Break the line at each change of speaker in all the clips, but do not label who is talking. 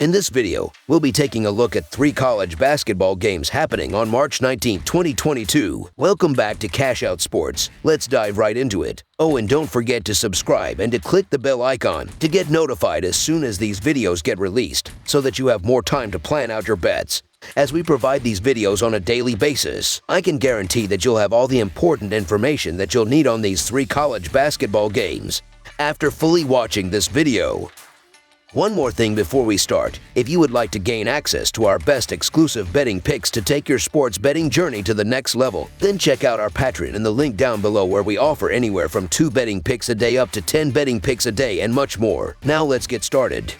In this video, we'll be taking a look at 3 college basketball games happening on March 19, 2022. Welcome back to Cash Out Sports. Let's dive right into it. Oh, and don't forget to subscribe and to click the bell icon to get notified as soon as these videos get released so that you have more time to plan out your bets. As we provide these videos on a daily basis, I can guarantee that you'll have all the important information that you'll need on these 3 college basketball games after fully watching this video. One more thing before we start. If you would like to gain access to our best exclusive betting picks to take your sports betting journey to the next level, then check out our Patreon in the link down below, where we offer anywhere from 2 betting picks a day up to 10 betting picks a day and much more. Now let's get started.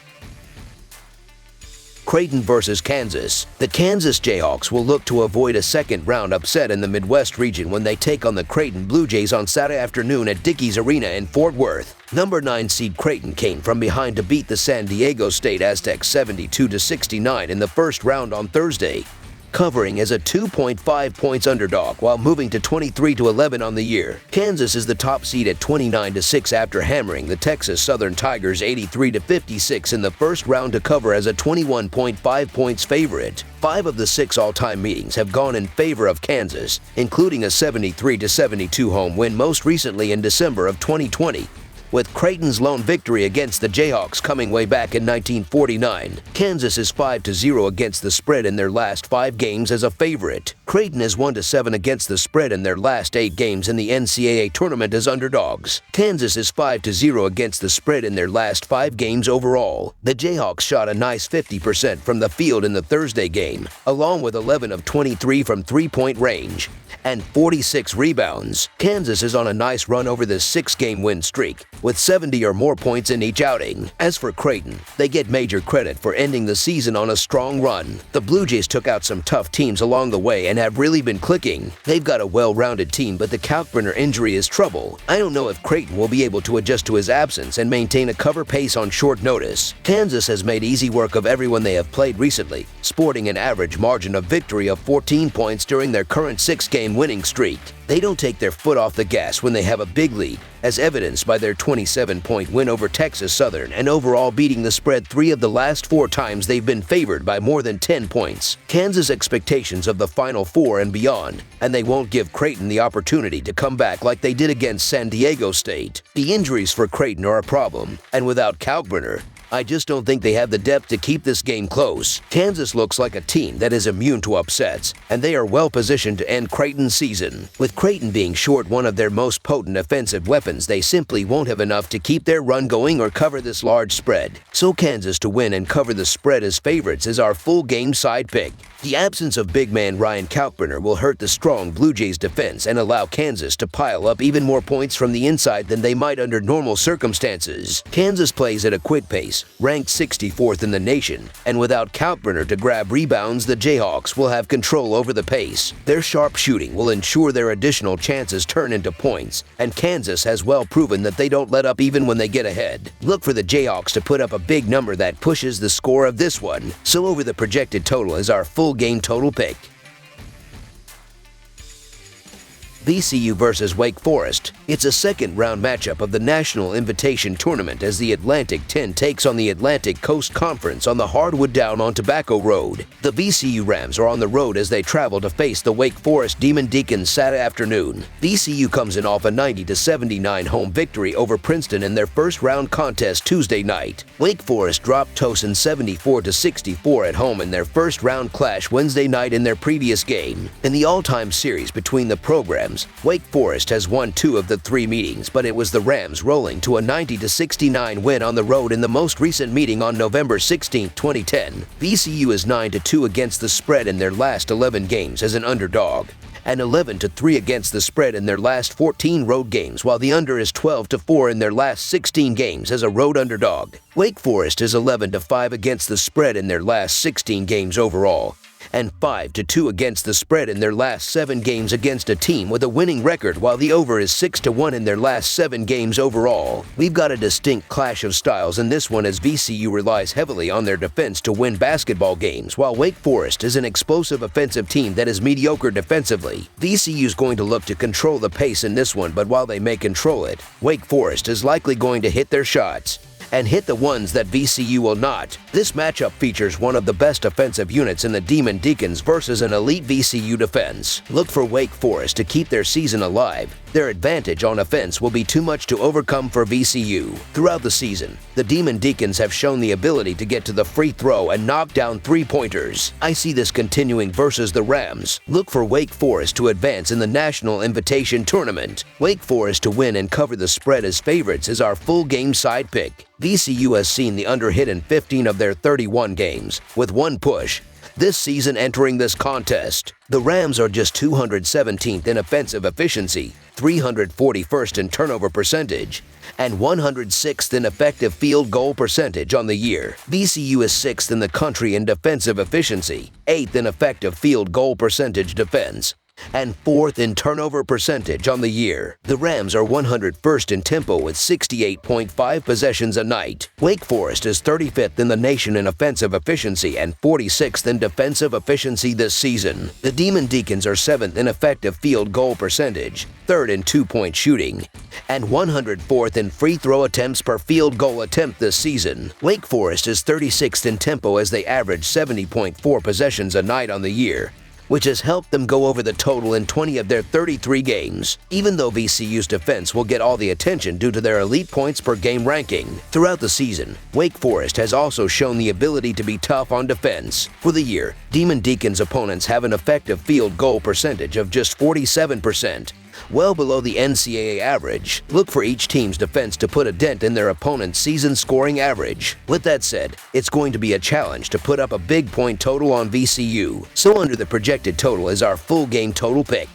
Creighton versus Kansas. The Kansas Jayhawks will look to avoid a second-round upset in the Midwest region when they take on the Creighton Blue Jays on Saturday afternoon at Dickies Arena in Fort Worth. Number 9 seed Creighton came from behind to beat the San Diego State Aztecs 72-69 in the first round on Thursday, covering as a 2.5 points underdog while moving to 23-11 on the year. Kansas is the top seed at 29-6 after hammering the Texas Southern Tigers 83-56 in the first round to cover as a 21.5 points favorite. 5 of the 6 all-time meetings have gone in favor of Kansas, including a 73-72 home win most recently in December of 2020. With Creighton's lone victory against the Jayhawks coming way back in 1949. Kansas is 5-0 against the spread in their last 5 games as a favorite. Creighton is 1-7 against the spread in their last 8 games in the NCAA tournament as underdogs. Kansas is 5-0 against the spread in their last 5 games overall. The Jayhawks shot a nice 50% from the field in the Thursday game, along with 11 of 23 from three-point range and 46 rebounds. Kansas is on a nice run over this 6-game win streak, with 70 or more points in each outing. As for Creighton, they get major credit for ending the season on a strong run. The Blue Jays took out some tough teams along the way and have really been clicking. They've got a well-rounded team, but the Kalkbrenner injury is trouble. I don't know if Creighton will be able to adjust to his absence and maintain a cover pace on short notice. Kansas has made easy work of everyone they have played recently, sporting an average margin of victory of 14 points during their current 6-game winning streak. They don't take their foot off the gas when they have a big lead, as evidenced by their 27-point win over Texas Southern and overall beating the spread 3 of the last 4 times they've been favored by more than 10 points. Kansas' expectations of the Final Four and beyond, and they won't give Creighton the opportunity to come back like they did against San Diego State. The injuries for Creighton are a problem, and without Kalkbrenner, I just don't think they have the depth to keep this game close. Kansas looks like a team that is immune to upsets, and they are well positioned to end Creighton's season. With Creighton being short one of their most potent offensive weapons, they simply won't have enough to keep their run going or cover this large spread. So Kansas to win and cover the spread as favorites is our full game side pick. The absence of big man Ryan Kalkbrenner will hurt the strong Blue Jays defense and allow Kansas to pile up even more points from the inside than they might under normal circumstances. Kansas plays at a quick pace, ranked 64th in the nation, and without Kalkbrenner to grab rebounds, the Jayhawks will have control over the pace. Their sharp shooting will ensure their additional chances turn into points, and Kansas has well proven that they don't let up even when they get ahead. Look for the Jayhawks to put up a big number that pushes the score of this one, so over the projected total is our full game total pick. VCU versus Wake Forest. It's a second-round matchup of the National Invitation Tournament as the Atlantic 10 takes on the Atlantic Coast Conference on the hardwood down on Tobacco Road. The VCU Rams are on the road as they travel to face the Wake Forest Demon Deacons Saturday afternoon. VCU comes in off a 90-79 home victory over Princeton in their first-round contest Tuesday night. Wake Forest dropped Towson 74-64 at home in their first-round clash Wednesday night in their previous game. In the all-time series between the programs, Wake Forest has won 2 of the 3 meetings, but it was the Rams rolling to a 90-69 win on the road in the most recent meeting on November 16, 2010. VCU is 9-2 against the spread in their last 11 games as an underdog, and 11-3 against the spread in their last 14 road games, while the under is 12-4 in their last 16 games as a road underdog. Wake Forest is 11-5 against the spread in their last 16 games overall, and 5-2 against the spread in their last 7 games against a team with a winning record, while the over is 6-1 in their last 7 games overall. We've got a distinct clash of styles in this one as VCU relies heavily on their defense to win basketball games, while Wake Forest is an explosive offensive team that is mediocre defensively. VCU's going to look to control the pace in this one, but while they may control it, Wake Forest is likely going to hit their shots. and hit the ones that VCU will not. This matchup features one of the best offensive units in the Demon Deacons versus an elite VCU defense. Look for Wake Forest to keep their season alive. Their advantage on offense will be too much to overcome for VCU. Throughout the season, the Demon Deacons have shown the ability to get to the free throw and knock down three-pointers. I see this continuing versus the Rams. Look for Wake Forest to advance in the National Invitation Tournament. Wake Forest to win and cover the spread as favorites is our full game side pick. VCU has seen the under hit in 15 of their 31 games, with one push this season entering this contest. The Rams are just 217th in offensive efficiency, 341st in turnover percentage, and 106th in effective field goal percentage on the year. VCU is 6th in the country in defensive efficiency, 8th in effective field goal percentage defense, and 4th in turnover percentage on the year. The Rams are 101st in tempo with 68.5 possessions a night. Wake Forest is 35th in the nation in offensive efficiency and 46th in defensive efficiency this season. The Demon Deacons are 7th in effective field goal percentage, 3rd in two-point shooting, and 104th in free throw attempts per field goal attempt this season. Wake Forest is 36th in tempo as they average 70.4 possessions a night on the year, which has helped them go over the total in 20 of their 33 games, even though VCU's defense will get all the attention due to their elite points per game ranking. Throughout the season, Wake Forest has also shown the ability to be tough on defense. For the year, Demon Deacons' opponents have an effective field goal percentage of just 47%, well below the NCAA average. Look for each team's defense to put a dent in their opponent's season scoring average. With that said, it's going to be a challenge to put up a big point total on VCU, so under the projected total is our full game total pick.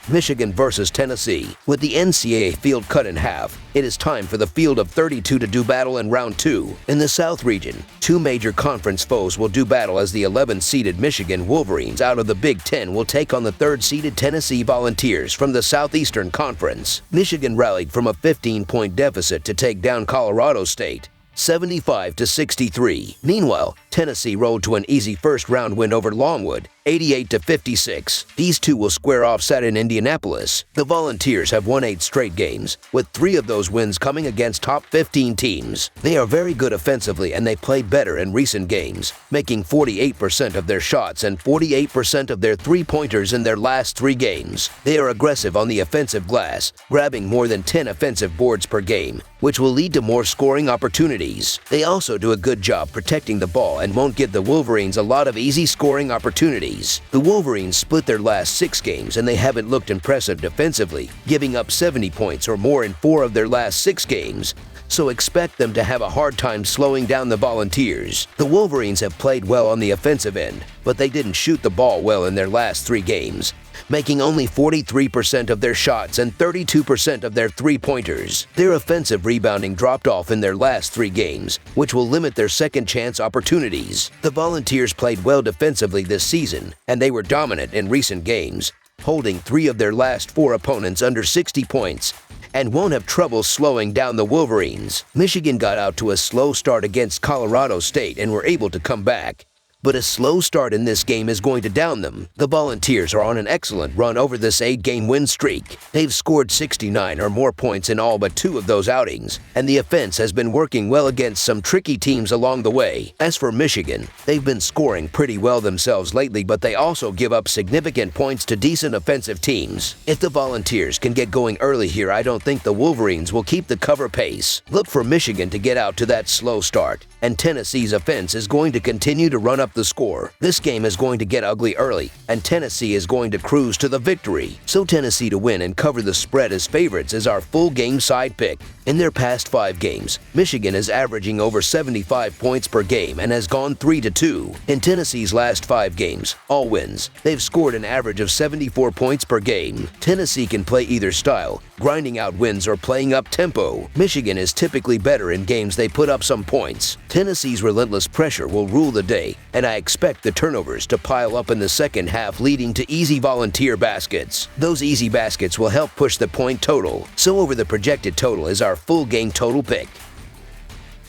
Michigan versus Tennessee. With the NCAA field cut in half, it is time for the field of 32 to do battle in round 2. In the South region, two major conference foes will do battle as the 11th-seeded Michigan Wolverines out of the Big Ten will take on the 3rd-seeded Tennessee Volunteers from the Southeastern Conference. Michigan rallied from a 15-point deficit to take down Colorado State, 75-63. Meanwhile, Tennessee rolled to an easy first-round win over Longwood, 88-56. These two will square off Saturday in Indianapolis. The Volunteers have won 8 straight games, with 3 of those wins coming against top 15 teams. They are very good offensively and they play better in recent games, making 48% of their shots and 48% of their three-pointers in their last 3 games. They are aggressive on the offensive glass, grabbing more than 10 offensive boards per game, which will lead to more scoring opportunities. They also do a good job protecting the ball and won't give the Wolverines a lot of easy scoring opportunities. The Wolverines split their last 6 games and they haven't looked impressive defensively, giving up 70 points or more in 4 of their last 6 games, so expect them to have a hard time slowing down the Volunteers. The Wolverines have played well on the offensive end, but they didn't shoot the ball well in their last 3 games, making only 43% of their shots and 32% of their three-pointers. Their offensive rebounding dropped off in their last 3 games, which will limit their second-chance opportunities. The Volunteers played well defensively this season, and they were dominant in recent games, holding 3 of their last 4 opponents under 60 points, and won't have trouble slowing down the Wolverines. Michigan got out to a slow start against Colorado State and were able to come back, but a slow start in this game is going to down them. The Volunteers are on an excellent run over this 8-game win streak. They've scored 69 or more points in all but 2 of those outings, and the offense has been working well against some tricky teams along the way. As for Michigan, they've been scoring pretty well themselves lately, but they also give up significant points to decent offensive teams. If the Volunteers can get going early here, I don't think the Wolverines will keep the cover pace. Look for Michigan to get out to that slow start, and Tennessee's offense is going to continue to run up the score. This game is going to get ugly early, and Tennessee is going to cruise to the victory. So Tennessee to win and cover the spread as favorites is our full game side pick. In their past 5 games, Michigan is averaging over 75 points per game and has gone 3-2. In Tennessee's last 5 games, all wins, they've scored an average of 74 points per game. Tennessee can play either style, grinding out wins or playing up tempo. Michigan is typically better in games they put up some points. Tennessee's relentless pressure will rule the day, and I expect the turnovers to pile up in the second half, leading to easy Volunteer baskets. Those easy baskets will help push the point total, so over the projected total is our full game total pick.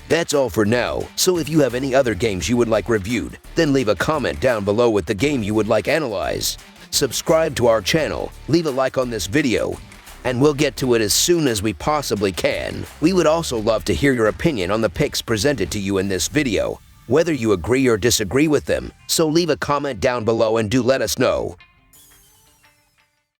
That's all for now, so if you have any other games you would like reviewed, then leave a comment down below with the game you would like analyzed. Subscribe to our channel, leave a like on this video, and we'll get to it as soon as we possibly can. We would also love to hear your opinion on the picks presented to you in this video, whether you agree or disagree with them, so leave a comment down below and do let us know.